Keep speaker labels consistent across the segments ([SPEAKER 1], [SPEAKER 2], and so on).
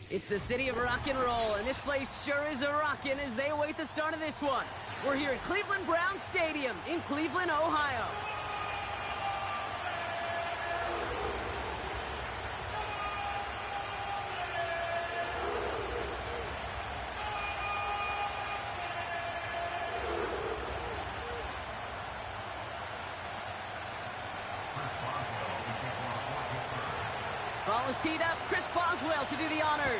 [SPEAKER 1] It's the city of rock and roll, and this place sure is a rockin' as they await the start of this one. We're here at Cleveland Browns Stadium in Cleveland, Ohio. Ball is teed up. Chris Boswell to do the honors.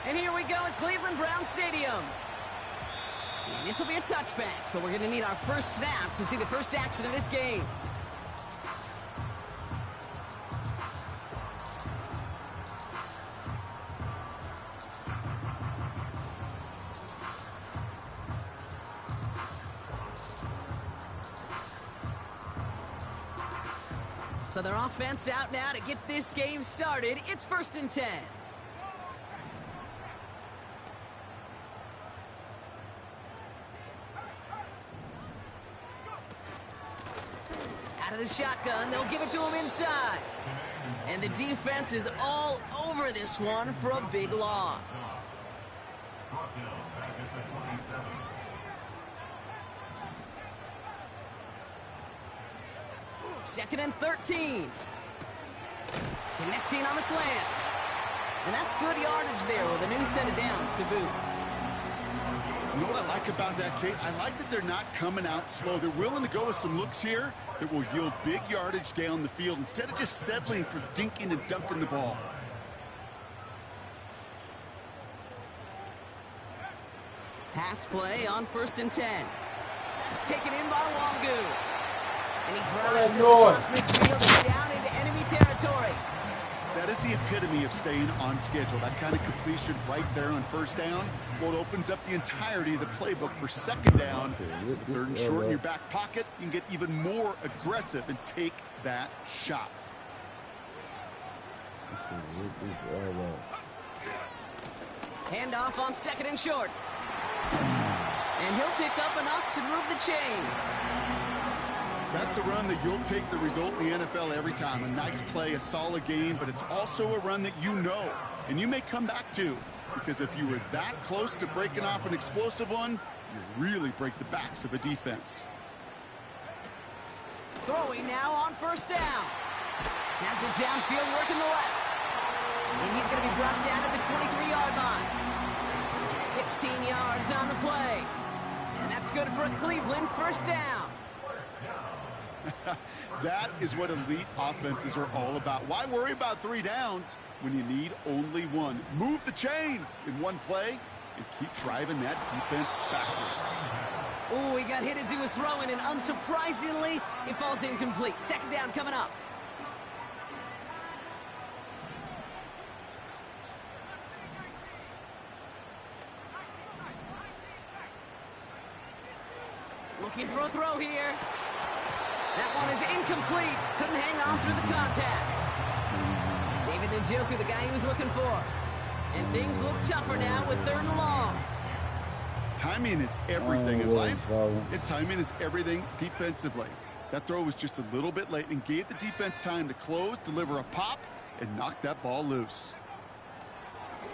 [SPEAKER 1] And here we go at Cleveland Browns Stadium. And this will be a touchback, so we're going to need our first snap to see the first action of this game. So their offense out now to get this game started. It's 1st and 10. Out of the shotgun, they'll give it to him inside. And the defense is all over this one for a big loss. 2nd and 13. Connecting on the slant. And that's good yardage there with a new set of downs to boot.
[SPEAKER 2] You know what I like about that, Kate? I like that they're not coming out slow. They're willing to go with some looks here that will yield big yardage down the field instead of just settling for dinking and dunking the ball.
[SPEAKER 1] Pass play on 1st and 10. That's taken in by Wangu. And he drives this across midfield and down into enemy territory.
[SPEAKER 2] That is the epitome of staying on schedule. That kind of completion right there on 1st down. Well, it opens up the entirety of the playbook for 2nd down. 3rd and short in your back pocket. You can get even more aggressive and take that shot.
[SPEAKER 1] Handoff on 2nd and short. And he'll pick up enough to move the chains.
[SPEAKER 2] That's a run that you'll take the result in the NFL every time. A nice play, a solid game, but it's also a run that you know and you may come back to, because if you were that close to breaking off an explosive one, you really break the backs of a defense.
[SPEAKER 1] Throwing now on 1st down. Has it downfield working the left. And he's going to be brought down at the 23-yard line. 16 yards on the play. And that's good for a Cleveland 1st down.
[SPEAKER 2] That is what elite offenses are all about. Why worry about 3 downs when you need only 1? Move the chains in one play and keep driving that defense backwards.
[SPEAKER 1] Oh, he got hit as he was throwing, and unsurprisingly, it falls incomplete. 2nd down coming up. Looking for a throw here. That one is incomplete. Couldn't hang on through the contact. David Njoku, the guy he was looking for. And things look tougher now with 3rd and long.
[SPEAKER 2] Timing is everything in life, and timing is everything defensively. That throw was just a little bit late and gave the defense time to close, deliver a pop, and knock that ball loose.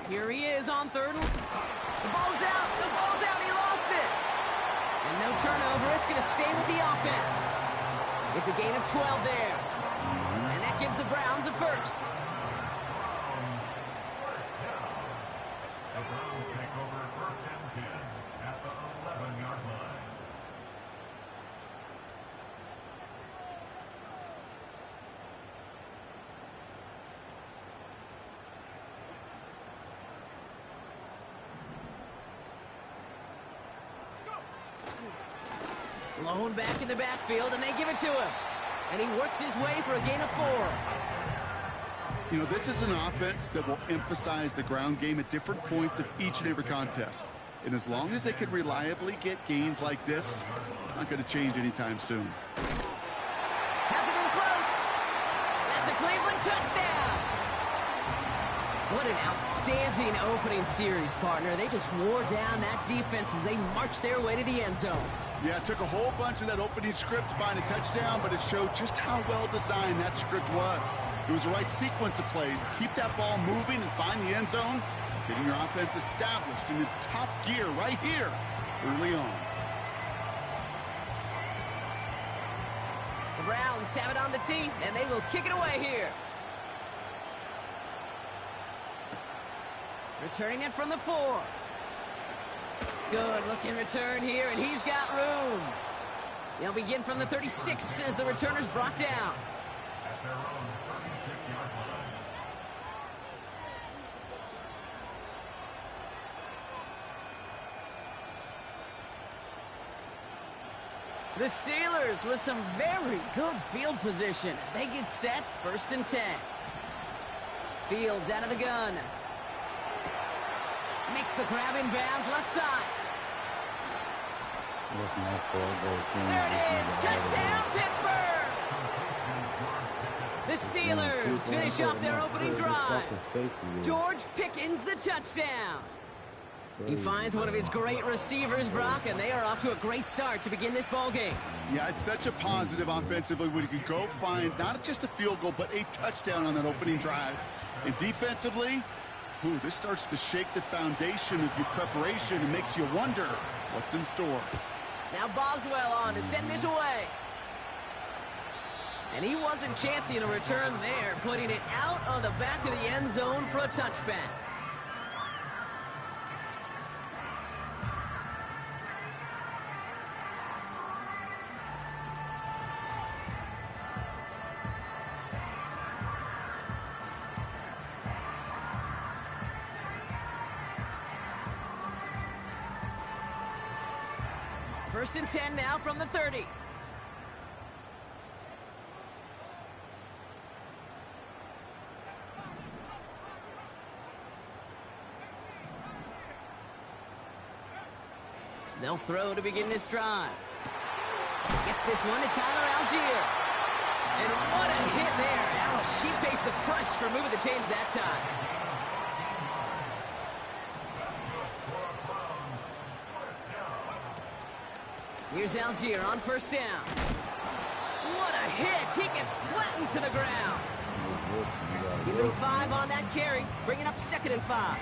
[SPEAKER 1] Here he is on 3rd. The ball's out. The ball's out. He lost it. And no turnover. It's going to stay with the offense. It's a gain of 12 there. And that gives the Browns a 1st.
[SPEAKER 3] The Browns take over 1st and 10 at the 11-yard line.
[SPEAKER 1] Blown back in the backfield, and they give it to him. And he works his way for a gain of 4.
[SPEAKER 2] You know, this is an offense that will emphasize the ground game at different points of each and every contest. And as long as they can reliably get gains like this, it's not going to change anytime soon.
[SPEAKER 1] Has it in close. That's a Cleveland touchdown. What an outstanding opening series, partner. They just wore down that defense as they marched their way to the end zone.
[SPEAKER 2] Yeah, it took a whole bunch of that opening script to find a touchdown, but it showed just how well designed that script was. It was the right sequence of plays to keep that ball moving and find the end zone, getting your offense established in its top gear right here early on.
[SPEAKER 1] The Browns have it on the tee, and they will kick it away here. Returning it from the 4. Good looking return here, and he's got room. They'll begin from the 36 as the returner's brought down.
[SPEAKER 3] At their own 36-yard line.
[SPEAKER 1] The Steelers with some very good field position as they get set, 1st and 10. Fields out of the gun. Makes the grab in bounds left side. There it is, touchdown Pittsburgh! The Steelers finish off their opening drive. George Pickens the touchdown. He finds one of his great receivers, Brock, and they are off to a great start to begin this ball game.
[SPEAKER 2] Yeah, it's such a positive offensively when you can go find not just a field goal, but a touchdown on that opening drive. And defensively, this starts to shake the foundation of your preparation and makes you wonder what's in store.
[SPEAKER 1] Now Boswell on to send this away. And he wasn't chancing a return there, putting it out on the back of the end zone for a touchback. First and 10 now from the 30. They'll throw to begin this drive. Gets this one to Tyler Algier. And what a hit there. Alex, she pays the price for moving the chains that time. Here's Algier on 1st down. What a hit! He gets flattened to the ground. Give him 5 on that carry, bringing up 2nd and 5.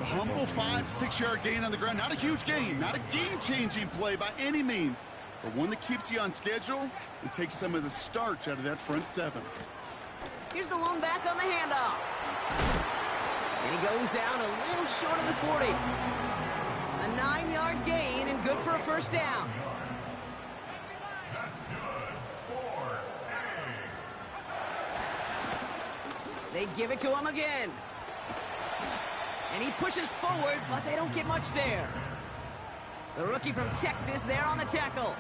[SPEAKER 2] A humble 5 to 6 yard gain on the ground. Not a huge gain, not a game-changing play by any means, but one that keeps you on schedule and takes some of the starch out of that front 7.
[SPEAKER 1] Here's the lone back on the handoff. And he goes out a little short of the 40. A 9-yard gain and good for a 1st down.
[SPEAKER 3] That's good. 4A.
[SPEAKER 1] They give it to him again. And he pushes forward, but they don't get much there. The rookie from Texas there on the tackle.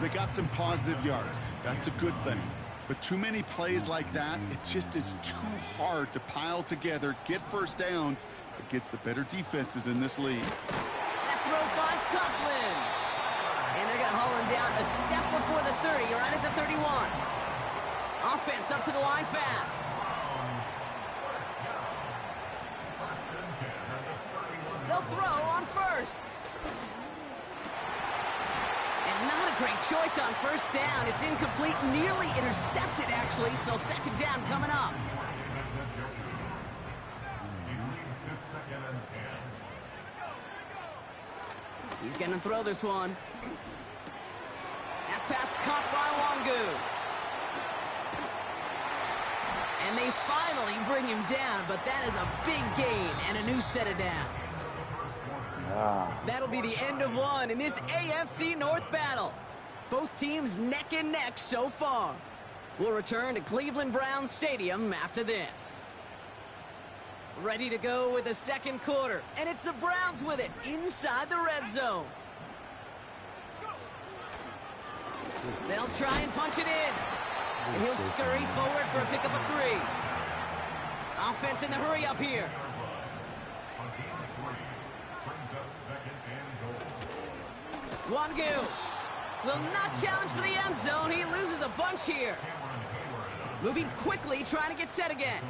[SPEAKER 2] They got some positive yards. That's a good thing. But too many plays like that, it just is too hard to pile together, get 1st downs against the better defenses in this league.
[SPEAKER 1] That throw finds Conklin. And they're going to haul him down a step before the 30, right at the 31. Offense up to the line fast. They'll throw on 1st. And not a great choice on 1st down. It's incomplete, nearly intercepted, actually, so 2nd down coming up. He's going to throw this one. That pass caught by Wangu. And they finally bring him down, but that is a big gain and a new set of downs. That'll be the end of one in this AFC North battle. Both teams neck and neck so far. We'll return to Cleveland Browns Stadium after this. Ready to go with the 2nd quarter, and it's the Browns with it inside the red zone. They'll try and punch it in, and he'll scurry forward for a pickup of 3. Offense in the hurry up here. Wangu will not challenge for the end zone. He loses a bunch here. Moving quickly, trying to get set again.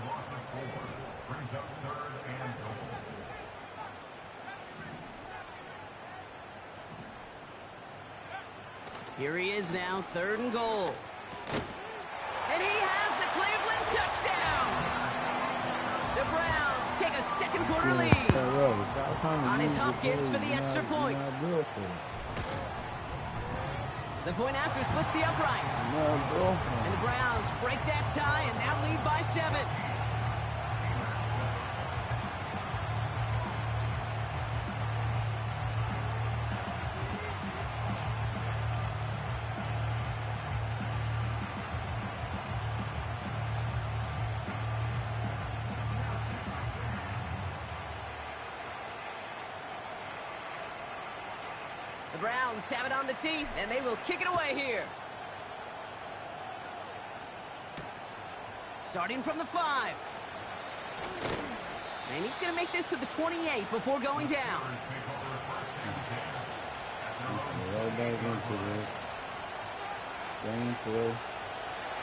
[SPEAKER 3] Brings up 3rd and goal.
[SPEAKER 1] Here he is now, 3rd and goal. And he has the Cleveland touchdown! The Browns take a second quarter lead. On his Hopkins for the extra point. The point after splits the uprights. And the Browns break that tie and now lead by 7. The Browns have it on the tee, and they will kick it away here. Starting from the 5. And he's going to make this to the 28 before going down.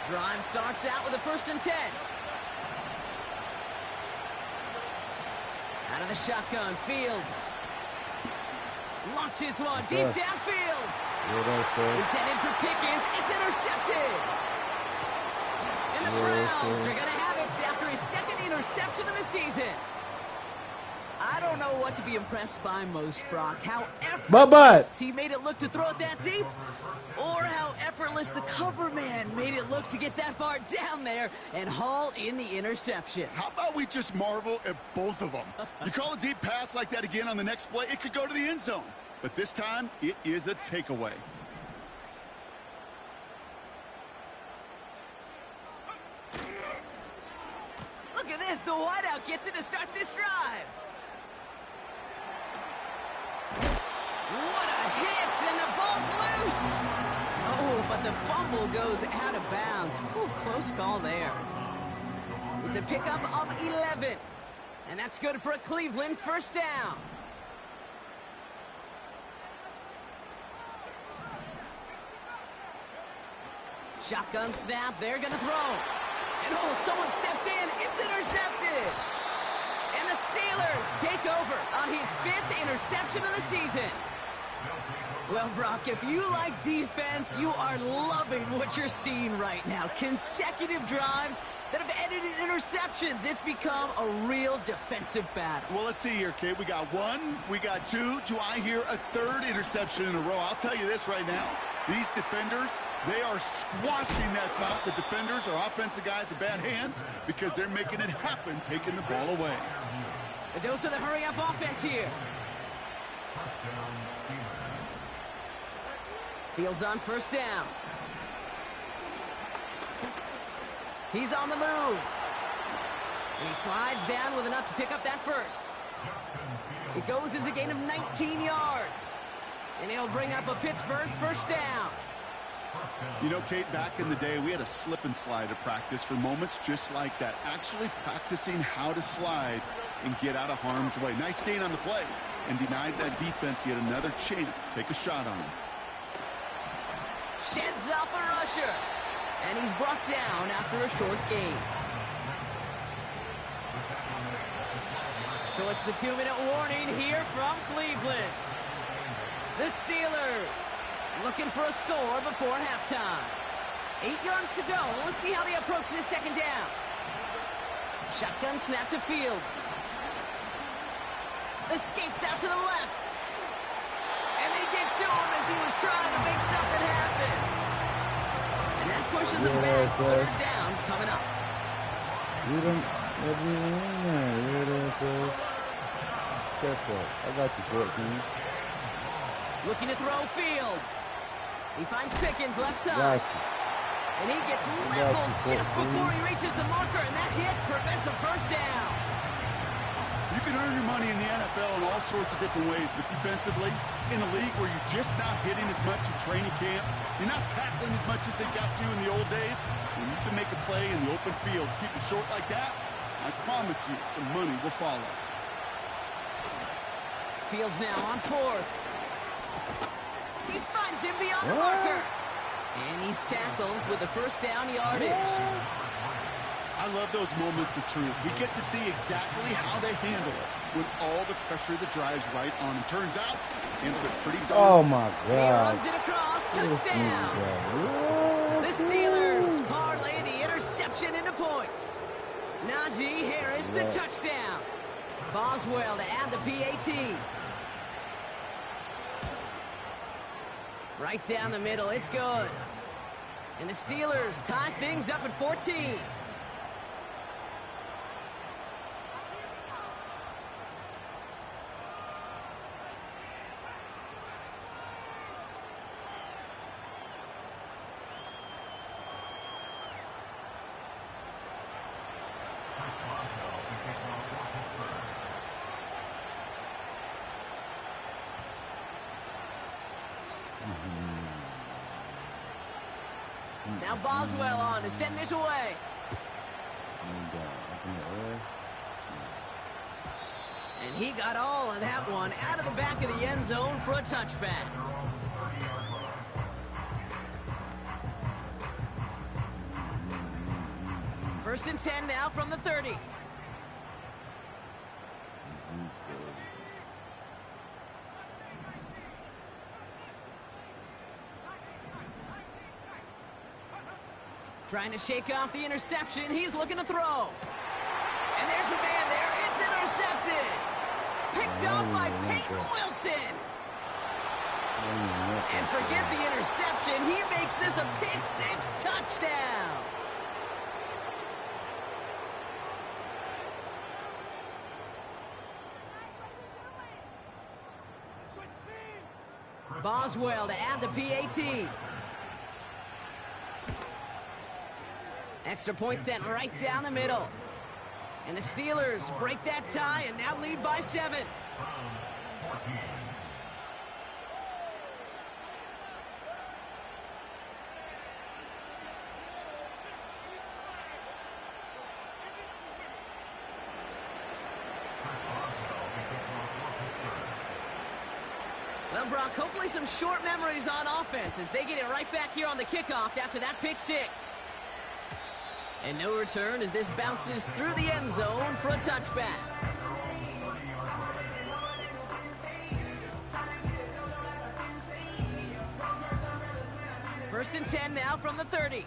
[SPEAKER 1] Drive starts out with a 1st and 10. Out of the shotgun, Fields. Launches one deep downfield. Intended for Pickens. It's intercepted. And the Browns are going to have it after his 2nd interception of the season. I don't know what to be impressed by most, Brock. How effortless he made it look to throw it that deep, or how effortless the cover man made it look to get that far down there and haul in the interception.
[SPEAKER 2] How about we just marvel at both of them? You call a deep pass like that again on the next play, it could go to the end zone. But this time, it is a takeaway.
[SPEAKER 1] Look at this. The wideout gets it to start this drive. What a hit, and the ball's loose. Oh, but the fumble goes out of bounds. Ooh, close call there. It's a pickup of 11. And that's good for a Cleveland 1st down. Shotgun snap, they're going to throw. And oh, someone stepped in. It's intercepted. And the Steelers take over on his 5th interception of the season. Well, Brock, if you like defense, you are loving what you're seeing right now. Consecutive drives that have ended in interceptions. It's become a real defensive battle.
[SPEAKER 2] Well, let's see here, Kate. We got 1, we got 2. Do I hear a 3rd interception in a row? I'll tell you this right now. These defenders, they are squashing that thought. The defenders are offensive guys with bad hands because they're making it happen, taking the ball away.
[SPEAKER 1] A dose of the hurry-up offense here. Fields on 1st down. He's on the move. And he slides down with enough to pick up that 1st. It goes as a gain of 19 yards. And it'll bring up a Pittsburgh 1st down.
[SPEAKER 2] You know, Kate, back in the day, we had a slip and slide at practice for moments just like that. Actually practicing how to slide and get out of harm's way. Nice gain on the play. And denied that defense yet another chance to take a shot on him.
[SPEAKER 1] Sheds up a rusher. And he's brought down after a short gain. So it's the 2-minute warning here from Cleveland. The Steelers looking for a score before halftime. 8 yards to go. Let's see how they approach this 2nd down. Shotgun snap to Fields. Escapes out to the left. And they get to him as he was trying to make something happen. And that pushes him back. 3rd down coming up.
[SPEAKER 4] I got you, 14.
[SPEAKER 1] Looking to throw Fields. He finds Pickens left side. And he gets leveled just before he reaches the marker, and that hit prevents a 1st down.
[SPEAKER 2] You can earn your money in the NFL in all sorts of different ways, but defensively, in a league where you're just not hitting as much in training camp, you're not tackling as much as they got to in the old days, when you can make a play in the open field, keep it short like that, I promise you some money will follow.
[SPEAKER 1] Fields now on 4th. He finds him beyond the marker. And he's tackled with the 1st down yardage.
[SPEAKER 2] I love those moments of truth. We get to see exactly how they handle it with all the pressure that drives right on them. Turns out, handled it pretty darn.
[SPEAKER 4] Oh my
[SPEAKER 1] And he
[SPEAKER 4] God.
[SPEAKER 1] runs it across. Touchdown. The Steelers parlay the interception into points. Najee Harris, the touchdown. Boswell to add the PAT. Right down the middle, it's good. And the Steelers tie things up at 14. Now Boswell on to send this away. And he got all of that one out of the back of the end zone for a touchback. First and 10 now from the 30. Trying to shake off the interception. He's looking to throw. And there's a man there. It's intercepted. Picked up by Peyton Wilson. And forget the interception. He makes this a pick-six touchdown. Boswell to add the PAT. Extra point sent right down the middle. And the Steelers break that tie and now lead by 7. Well, Brock, hopefully some short memories on offense as they get it right back here on the kickoff after that pick-six. And no return as this bounces through the end zone for a touchback. First and 10 now from the 30.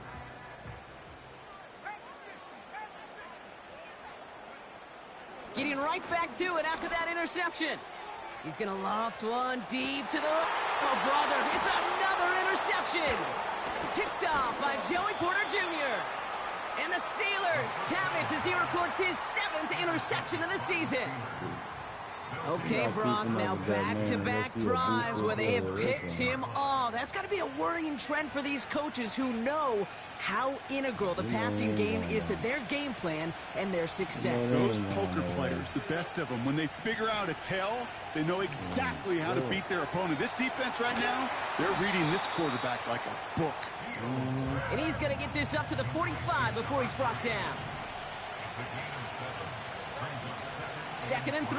[SPEAKER 1] Getting right back to it after that interception. He's going to loft one deep to the... Oh, brother, it's another interception. Picked off by Joey Porter Jr. And the Steelers have it as he records his 7th interception of the season. Okay, Brock, now back-to-back drives where they have picked him off. That's got to be a worrying trend for these coaches who know how integral the passing game is to their game plan and their success.
[SPEAKER 2] Those poker players, the best of them, when they figure out a tell, they know exactly how to beat their opponent. This defense right now, they're reading this quarterback like a book.
[SPEAKER 1] And he's going to get this up to the 45 before he's brought down. 2nd and 3.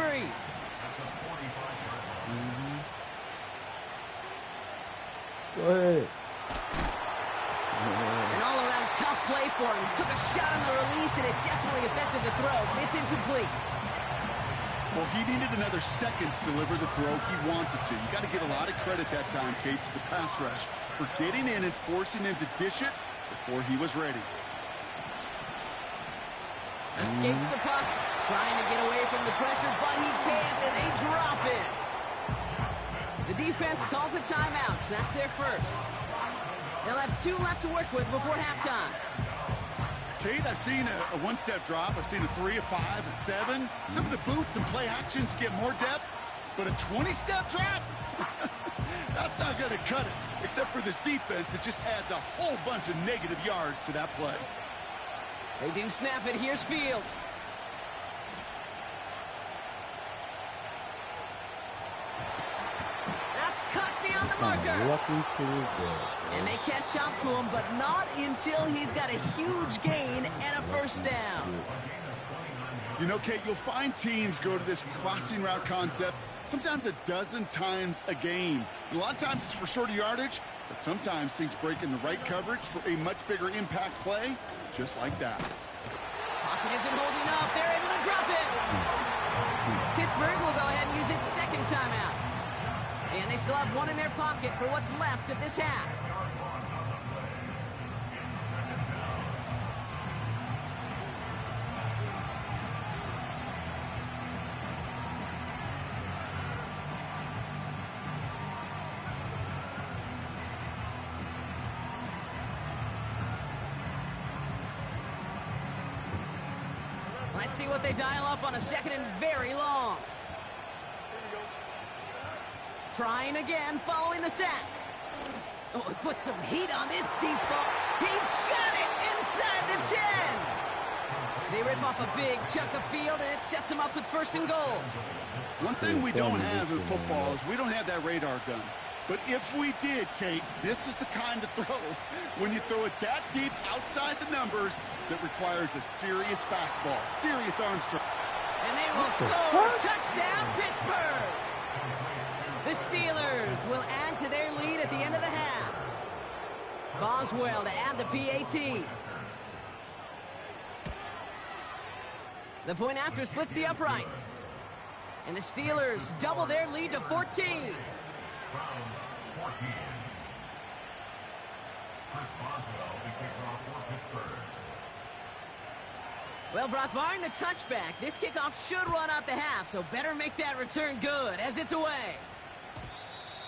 [SPEAKER 4] Go ahead.
[SPEAKER 1] An all-around tough play for him. Took a shot on the release, and it definitely affected the throw. It's incomplete.
[SPEAKER 2] Well, he needed another second to deliver the throw he wanted to. You got to give a lot of credit that time, Kate, to the pass rush for getting in and forcing him to dish it before he was ready.
[SPEAKER 1] Escapes the puck, trying to get away from the pressure, but he can't, and they drop it. The defense calls a timeout, so that's their first. They'll have 2 left to work with before halftime.
[SPEAKER 2] Kate, I've seen a one-step drop. I've seen a 3, a 5, a 7. Some of the boots and play actions get more depth, but a 20-step drop? That's not going to cut it, except for this defense that just adds a whole bunch of negative yards to that play.
[SPEAKER 1] They do snap it. Here's Fields. That's cut beyond the marker. And they catch up to him, but not until he's got a huge gain and a first down.
[SPEAKER 2] You know, Kate, you'll find teams go to this crossing route concept sometimes a dozen times a game. A lot of times it's for shorter yardage, but sometimes things break in the right coverage for a much bigger impact play, just like that.
[SPEAKER 1] Pittsburgh will go ahead and use its second timeout. And they still have one in their pocket for what's left of this half. Let's see what they dial up on a second and very long. Trying again, following the sack. Oh, he put some heat on this deep ball. He's got it inside the 10. They rip off a big chunk of field, and it sets them up with 1st and goal.
[SPEAKER 2] One thing we don't have in football is we don't have that radar gun. But if we did, Kate, this is the kind of throw, when you throw it that deep outside the numbers, that requires a serious fastball, serious arm strength.
[SPEAKER 1] And they will score. Touchdown, Pittsburgh! The Steelers will add to their lead at the end of the half. Boswell to add the PAT. The point after splits the uprights. And the Steelers double their lead to 14.
[SPEAKER 3] Browns 14. Chris Boswell, the kickoff for Pittsburgh.
[SPEAKER 1] Well, Brock Barton, a touchback. This kickoff should run out the half, so better make that return good as it's away.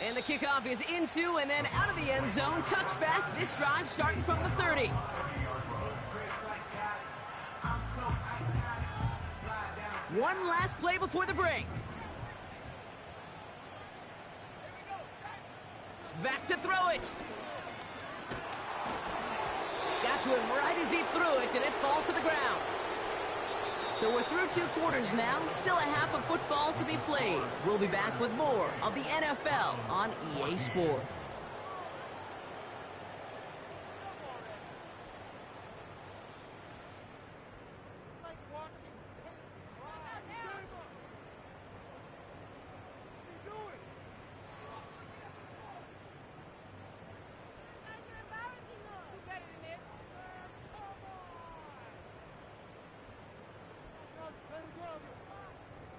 [SPEAKER 1] And the kickoff is into and then out of the end zone. Touchback. This drive starting from the 30. One last play before the break. Back to throw it. Got to him right as he threw it, and it falls to the ground. So we're through 2 quarters now. Still a half of football to be played. We'll be back with more of the NFL on EA Sports.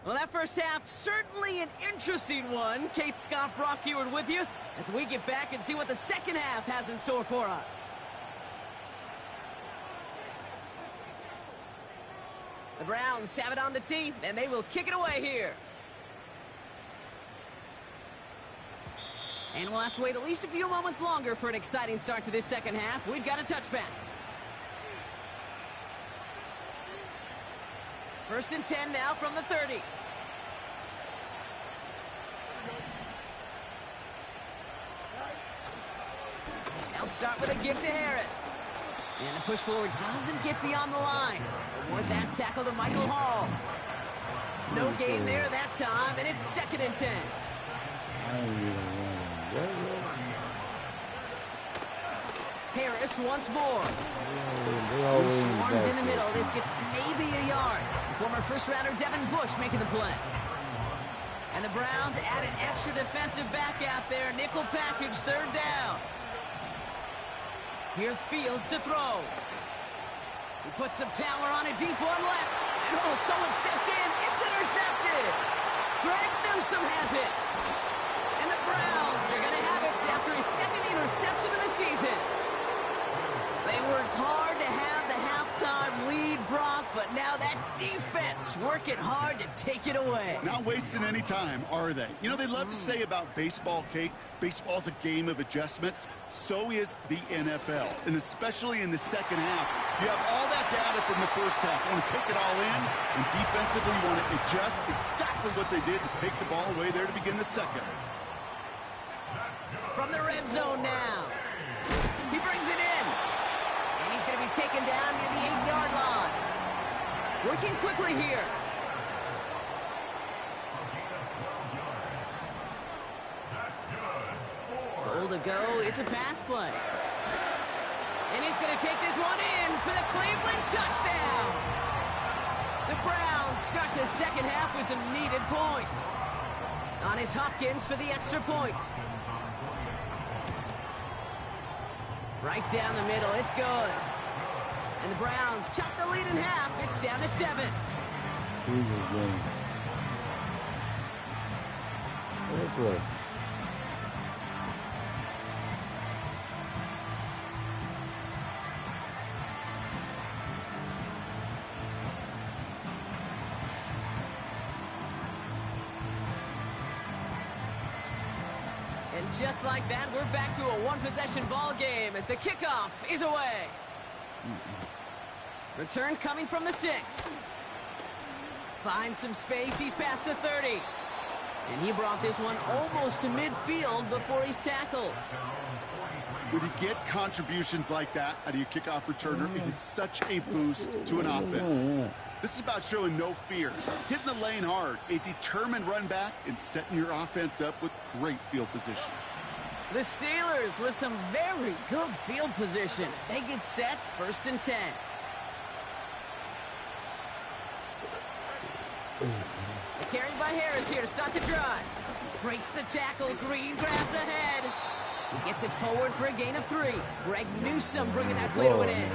[SPEAKER 1] Well, that first half, certainly an interesting one. Kate Scott, Brock Huard with you as we get back and see what the second half has in store for us. The Browns have it on the tee, and they will kick it away here. And we'll have to wait at least a few moments longer for an exciting start to this second half. We've got a touchback. 1st and 10 now from the 30. They'll start with a give to Harris. And the push forward doesn't get beyond the line. Award that tackle to Michael Hall. No gain there that time, and it's 2nd and 10. Harris once more. Swarms in the middle. This gets maybe a yard. Former first-rounder Devin Bush making the play. And the Browns add an extra defensive back out there. Nickel package, 3rd down. Here's Fields to throw. He puts some power on a deep one left. And oh, someone stepped in. It's intercepted. Greg Newsome has it. And the Browns are going to have it after his 2nd interception of the season. They worked hard to have the halftime lead, Brock, but now that defense working hard to take it away.
[SPEAKER 2] Not wasting any time, are they? You know, they love to say about baseball, Kate, baseball's a game of adjustments. So is the NFL, and especially in the second half. You have all that data from the first half. You want to take it all in, and defensively you want to adjust exactly what they did to take the ball away there to begin the second.
[SPEAKER 1] From the red zone now. He brings it in. And he's going to be taken down near the 8-yard line. Working quickly here. Goal to go. It's a pass play. And he's going to take this one in for the Cleveland touchdown. The Browns start the second half with some needed points. On his Hopkins for the extra point. Right down the middle, it's good. And the Browns chop the lead in half. It's down to 7.
[SPEAKER 4] Good play.
[SPEAKER 1] And just like that, we're back to a one-possession ball game as the kickoff is away. Return coming from the 6. Finds some space. He's past the 30. And he brought this one almost to midfield before he's tackled.
[SPEAKER 2] When you get contributions like that out of your kickoff returner, it is such a boost to an offense. This is about showing no fear, hitting the lane hard, a determined run back, and setting your offense up with great field position.
[SPEAKER 1] The Steelers with some very good field position as they get set 1st and 10. The carry by Harris here to start the drive. Breaks the tackle, green grass ahead. He gets it forward for a gain of 3. Greg Newsome bringing that play to an end.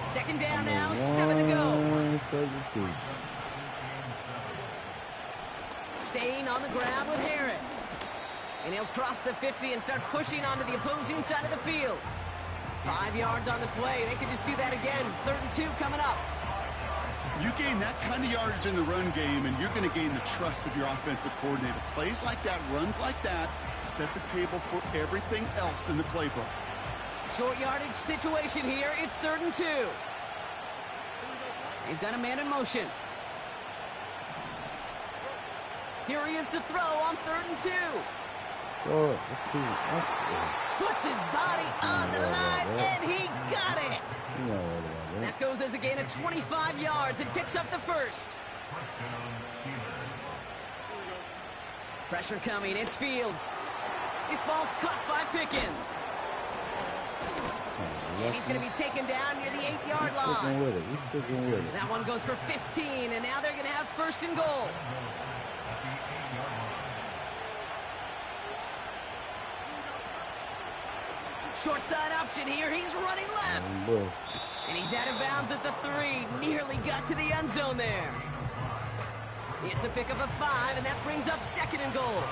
[SPEAKER 1] 2nd down now, 7 to go. Staying on the ground with Harris. And he'll cross the 50 and start pushing onto the opposing side of the field. 5 yards on the play. They could just do that again. 3rd and 2 coming up.
[SPEAKER 2] You gain that kind of yardage in the run game, and you're going to gain the trust of your offensive coordinator. Plays like that, runs like that, set the table for everything else in the playbook.
[SPEAKER 1] Short yardage situation here. It's 3rd and 2. They've got a man in motion. Here he is to throw on 3rd and 2.
[SPEAKER 4] Oh, let's see. That's good.
[SPEAKER 1] Puts his body on the line, and he got it.
[SPEAKER 4] You know what about that.
[SPEAKER 1] That goes as a gain of 25 yards and picks up the 1st. Pressure coming. It's Fields. This ball's caught by Pickens. And he's going to be taken down near the 8-yard line.
[SPEAKER 4] Sticking with it. He's sticking with it.
[SPEAKER 1] That one goes for 15, and now they're going to have 1st and goal. Short side option here. He's running left. And he's out of bounds at the 3. Nearly got to the end zone there. It's a pickup of 5, and that brings up 2nd and goal.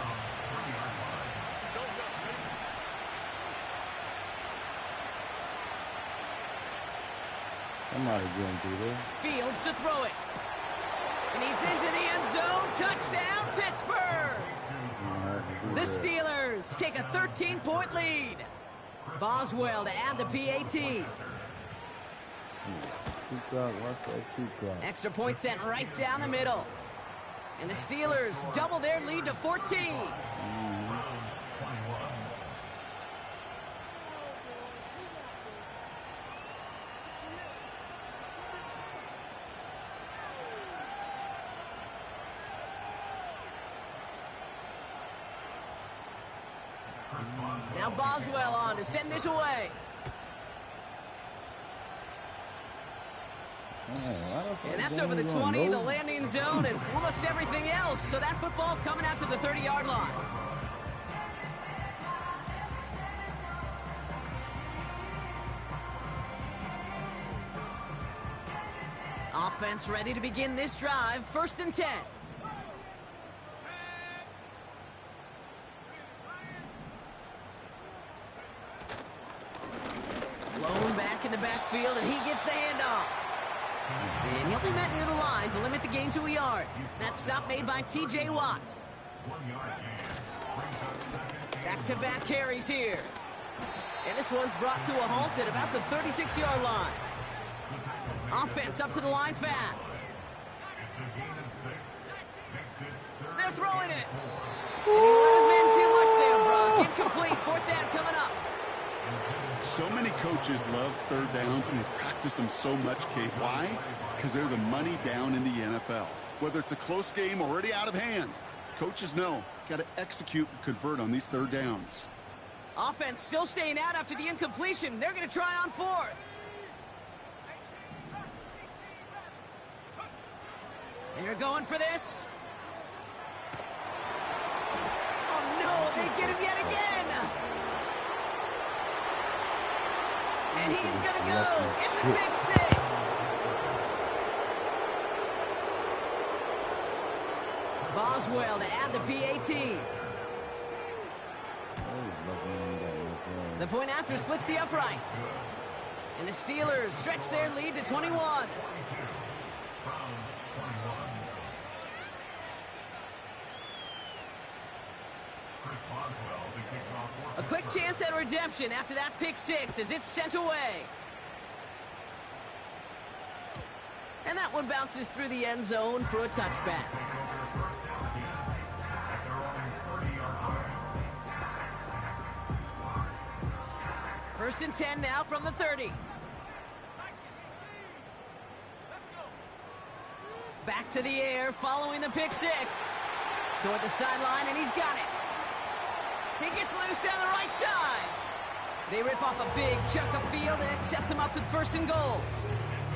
[SPEAKER 4] Somebody getting through there.
[SPEAKER 1] Fields to throw it. And he's into the end zone. Touchdown, Pittsburgh. The Steelers take a 13-point lead. Boswell to add the PAT. Extra point sent right down the middle. And the Steelers double their lead to 14. Now Boswell on to send this away. And that's over the 20, the landing zone, and almost everything else. So that football coming out to the 30-yard line. Offense ready to begin this drive. 1st and 10. Blown back in the backfield, and he gets the handoff. And he'll be met near the line to limit the gain to a yard. That stop made by T.J. Watt. Back-to-back carries here. And this one's brought to a halt at about the 36-yard line. Offense up to the line fast. They're throwing it. And he let his man too much there, Brock. Incomplete. 4th down coming up.
[SPEAKER 2] So many coaches love 3rd downs, and they practice them so much, Kate. Why? Because they're the money down in the NFL. Whether it's a close game already out of hand, coaches know, got to execute and convert on these 3rd downs.
[SPEAKER 1] Offense still staying out after the incompletion. They're going to try on 4th. They're going for this. Oh, no, they get him yet again. And he's going to go. It's a big 6. Boswell to add the PAT. The point after splits the uprights. And the Steelers stretch their lead to 21. A quick chance at redemption after that pick six as it's sent away. And that one bounces through the end zone for a touchback. First and 10 now from the 30. Back to the air following the pick six. Toward the sideline, and he's got it. He gets loose down the right side. They rip off a big chunk of field, and it sets him up with first and goal.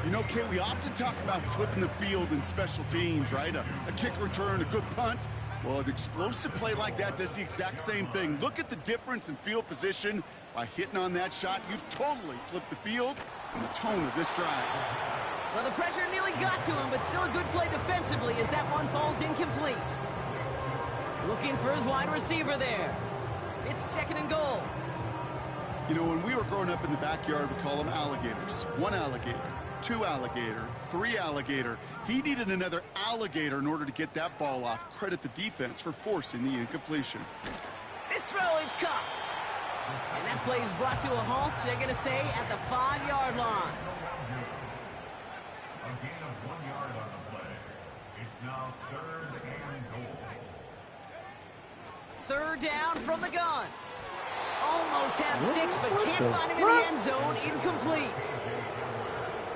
[SPEAKER 2] You know, Kate, we often talk about flipping the field in special teams, right? A kick return, a good punt. Well, an explosive play like that does the exact same thing. Look at the difference in field position. By hitting on that shot, you've totally flipped the field and the tone of this drive.
[SPEAKER 1] Well, the pressure nearly got to him, but still a good play defensively as that one falls incomplete. Looking for his wide receiver there. It's second and goal.
[SPEAKER 2] You know, when we were growing up in the backyard, we call them alligators. One alligator, two alligator, three alligator. He needed another alligator in order to get that ball off. Credit the defense for forcing the incompletion.
[SPEAKER 1] This throw is caught. And that play is brought to a halt, they're going to say, at the 5-yard line.
[SPEAKER 3] A gain of 1 yard on the play. It's now third and goal.
[SPEAKER 1] Third down from the gun. Almost had 6, but can't find him in the end zone. Incomplete.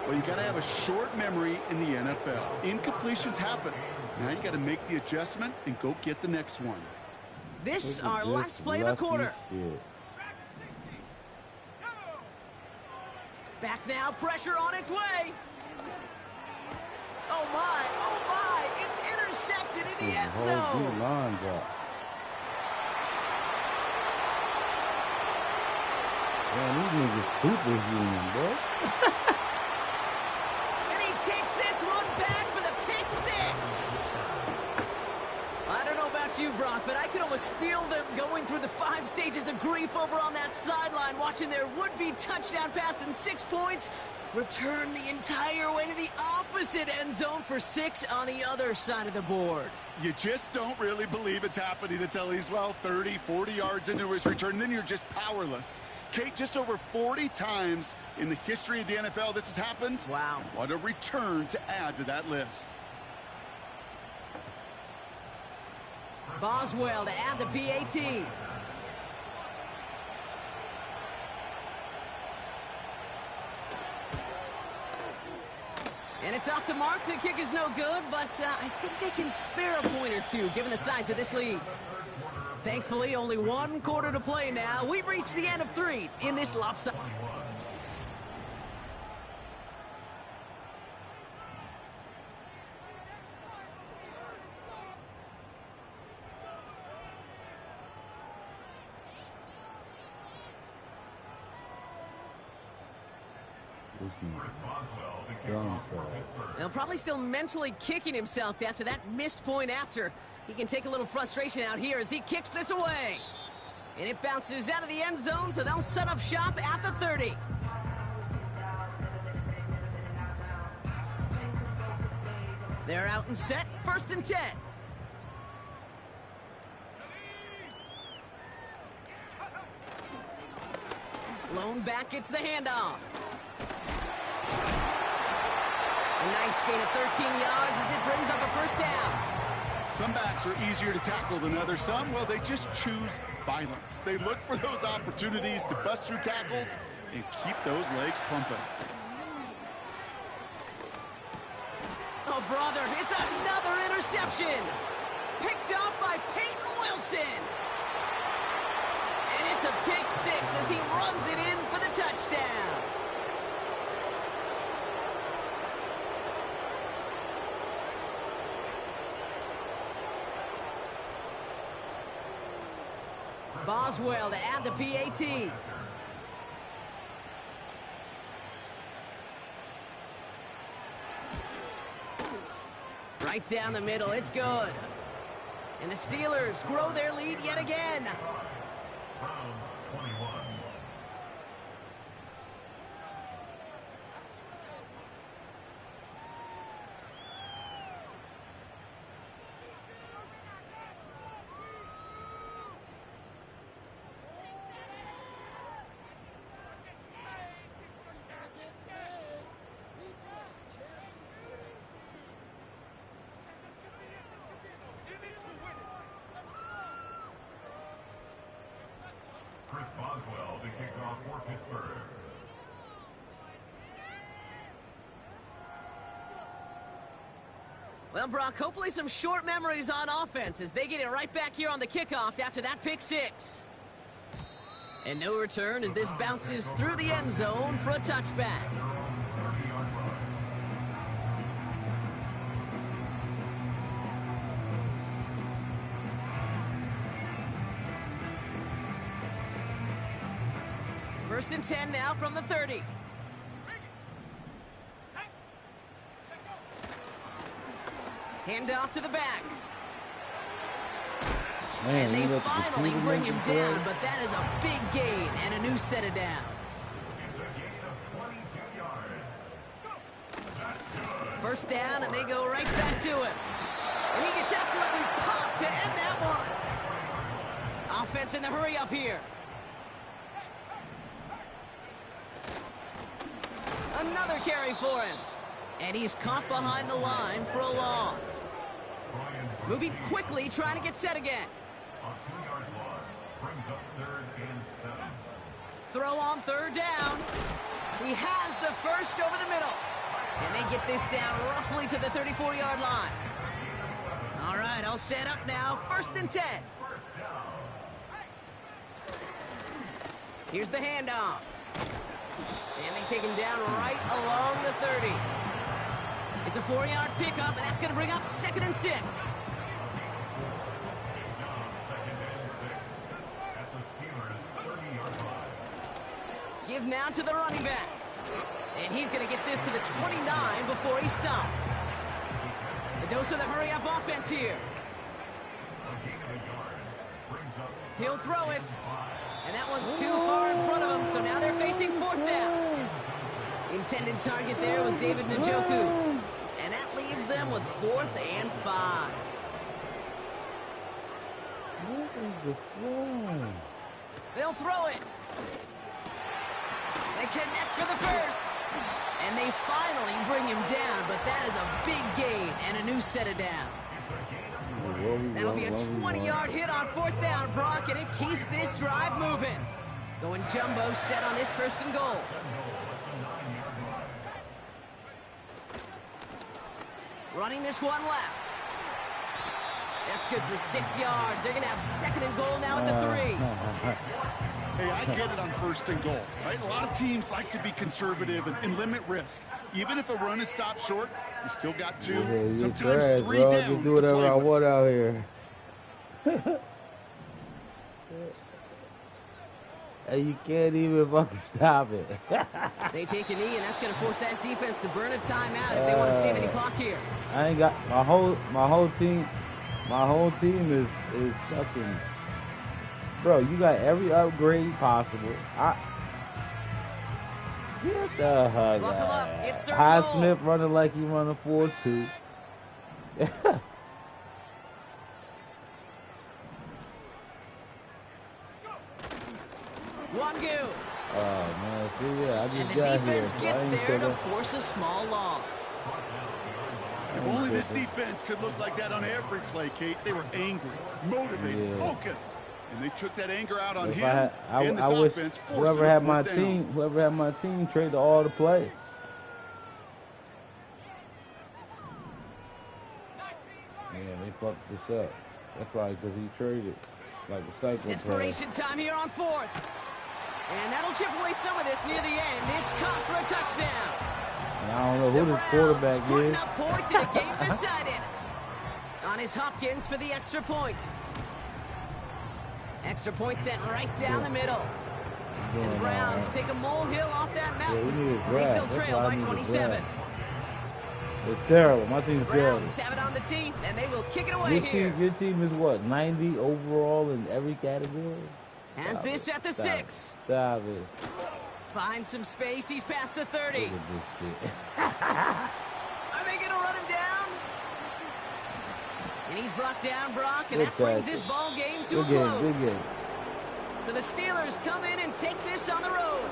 [SPEAKER 2] Well, you got to have a short memory in the NFL. Incompletions happen. Now you got to make the adjustment and go get the next one.
[SPEAKER 1] This our last play of the quarter. Back now, pressure on its way. Oh my, it's intercepted in the end zone.
[SPEAKER 4] Man, these niggas superhuman, bro.
[SPEAKER 1] And he takes this one back for the pick six. I don't know about you, Brock, but I could almost feel them going through the 5 stages of grief over on that sideline, watching their would-be touchdown pass in 6 points return the entire way to the opposite end zone for 6 on the other side of the board.
[SPEAKER 2] You just don't really believe it's happening until he's, well, 30, 40 yards into his return. Then you're just powerless. Kate, just over 40 times in the history of the NFL this has happened.
[SPEAKER 1] Wow.
[SPEAKER 2] What a return to add to that list.
[SPEAKER 1] Boswell to add the PAT. And it's off the mark. The kick is no good, but I think they can spare a point or two given the size of this lead. Thankfully, only 1 quarter to play now. We've reached the end of 3 in this lopsided. Now probably still mentally kicking himself after that missed point after. He can take a little frustration out here as he kicks this away. And it bounces out of the end zone, so they'll set up shop at the 30. They're out and set, first and 10. Lone back gets the handoff. A nice gain of 13 yards as it brings up a first down.
[SPEAKER 2] Some backs are easier to tackle than others. Some, well, they just choose violence. They look for those opportunities to bust through tackles and keep those legs pumping.
[SPEAKER 1] Oh, brother, it's another interception. Picked up by Peyton Wilson. And it's a pick six as he runs it in for the touchdown. Boswell to add the PAT. Right down the middle, it's good. And the Steelers grow their lead yet again.
[SPEAKER 3] Browns 21. Chris Boswell to kick off for Pittsburgh.
[SPEAKER 1] Well, Brock, hopefully some short memories on offense as they get it right back here on the kickoff after that pick six. And no return as this bounces through the end zone for a touchback. First and 10 now from the 30. Hand off to the back.
[SPEAKER 4] Man,
[SPEAKER 1] And
[SPEAKER 4] you
[SPEAKER 1] they
[SPEAKER 4] let the
[SPEAKER 1] finally
[SPEAKER 4] computer
[SPEAKER 1] bring
[SPEAKER 4] make
[SPEAKER 1] him
[SPEAKER 4] him play.
[SPEAKER 1] down, but that is a big gain and a new set of downs.
[SPEAKER 3] It's a gain of 22 yards. That's good.
[SPEAKER 1] First down, and they go right back to him. And he gets absolutely popped to end that one. Offense in the hurry up here. Another carry for him. And he's caught behind the line for a loss. Moving quickly, trying to get set again.
[SPEAKER 3] A 2-yard loss brings up 3rd and 7.
[SPEAKER 1] Throw on third down. He has the first over the middle. And they get this down roughly to the 34-yard line. All right, I'll set up now. First and 10. Here's the handoff. And they take him down right along the 30. It's a 4-yard pickup, and that's going to bring up 2nd and 6.
[SPEAKER 3] It's now 2nd and 6 at the Steelers' 30-yard line.
[SPEAKER 1] Give now to the running back. And he's going to get this to the 29 before he stopped. The dose of the hurry-up offense here.
[SPEAKER 3] A gain of a yard brings up
[SPEAKER 1] He'll throw it.
[SPEAKER 3] 5.
[SPEAKER 1] And that one's too far in front of him, so now they're facing 4th down. Intended target there was David Njoku. And that leaves them with 4th and 5.
[SPEAKER 4] What is the flag?
[SPEAKER 1] They'll throw it. They connect for the first. And they finally bring him down, but that is a big gain and a new set of downs. That'll be a 20-yard hit on 4th down, Brock, and it keeps this drive moving. Going jumbo set on this 1st and goal. Running this one left. That's good for 6 yards. They're going to have 2nd and goal now at the 3.
[SPEAKER 2] Hey, I get it on 1st and goal, right? A lot of teams like to be conservative and limit risk. Even if a run is stopped short, you still got 2,
[SPEAKER 4] Yeah,
[SPEAKER 2] sometimes
[SPEAKER 4] trash,
[SPEAKER 2] 3
[SPEAKER 4] bro.
[SPEAKER 2] downs
[SPEAKER 4] Just do
[SPEAKER 2] to
[SPEAKER 4] whatever
[SPEAKER 2] play
[SPEAKER 4] I
[SPEAKER 2] with.
[SPEAKER 4] want out here. And you can't even fucking stop it.
[SPEAKER 1] They take a knee, and that's going to force that defense to burn a timeout if they want to save any clock here.
[SPEAKER 4] I ain't got my whole team is fucking, bro. You got every upgrade possible. Get the hug
[SPEAKER 1] Buckle up.
[SPEAKER 4] out.
[SPEAKER 1] It's 3rd and goal.
[SPEAKER 4] Highsmith running like he running 4-2.
[SPEAKER 1] Wangu.
[SPEAKER 4] Oh man, see, yeah, I
[SPEAKER 1] And
[SPEAKER 4] just
[SPEAKER 1] the
[SPEAKER 4] got
[SPEAKER 1] defense
[SPEAKER 4] here.
[SPEAKER 1] gets
[SPEAKER 4] I ain't
[SPEAKER 1] there to
[SPEAKER 4] gonna-
[SPEAKER 1] force a small loss.
[SPEAKER 2] If only this defense could look like that on every play, Kate. They were angry, motivated,
[SPEAKER 4] Yeah.
[SPEAKER 2] focused. And they took that anger out on
[SPEAKER 4] If
[SPEAKER 2] him
[SPEAKER 4] I had,
[SPEAKER 2] and this
[SPEAKER 4] I wish
[SPEAKER 2] offense, forcing
[SPEAKER 4] whoever
[SPEAKER 2] a
[SPEAKER 4] had my
[SPEAKER 2] 4th down.
[SPEAKER 4] team trade all the plays. Yeah, they fucked this up. That's probably because he traded like a psychopath.
[SPEAKER 1] Desperation time here on 4th. And that'll chip away some of this near the end. It's caught for a touchdown.
[SPEAKER 4] And I don't know
[SPEAKER 1] The
[SPEAKER 4] who this
[SPEAKER 1] Browns
[SPEAKER 4] quarterback
[SPEAKER 1] putting
[SPEAKER 4] is.
[SPEAKER 1] up points in a game decided. On his Hopkins for the extra point. Extra point sent right down the middle. And the Browns take a molehill off that
[SPEAKER 4] Yeah, we
[SPEAKER 1] mountain
[SPEAKER 4] need a
[SPEAKER 1] as they
[SPEAKER 4] grab.
[SPEAKER 1] still
[SPEAKER 4] That's
[SPEAKER 1] trail
[SPEAKER 4] why I
[SPEAKER 1] by
[SPEAKER 4] need a
[SPEAKER 1] 27.
[SPEAKER 4] grab. It's terrible. My team's terrible.
[SPEAKER 1] Browns have it on the tee, and they will kick it away here.
[SPEAKER 4] Your team is what? 90 overall in every category?
[SPEAKER 1] Has
[SPEAKER 4] Stop
[SPEAKER 1] this
[SPEAKER 4] it.
[SPEAKER 1] at the
[SPEAKER 4] Stop
[SPEAKER 1] 6.
[SPEAKER 4] Stop it.
[SPEAKER 1] Finds some space. He's past the 30.
[SPEAKER 4] Look at this shit.
[SPEAKER 1] Are they going to run him down? And he's brought down Brock, and
[SPEAKER 4] Good
[SPEAKER 1] that brings
[SPEAKER 4] tackle.
[SPEAKER 1] this ball game to
[SPEAKER 4] Good
[SPEAKER 1] a
[SPEAKER 4] game,
[SPEAKER 1] close.
[SPEAKER 4] good game.
[SPEAKER 1] So the Steelers come in and take this on the road.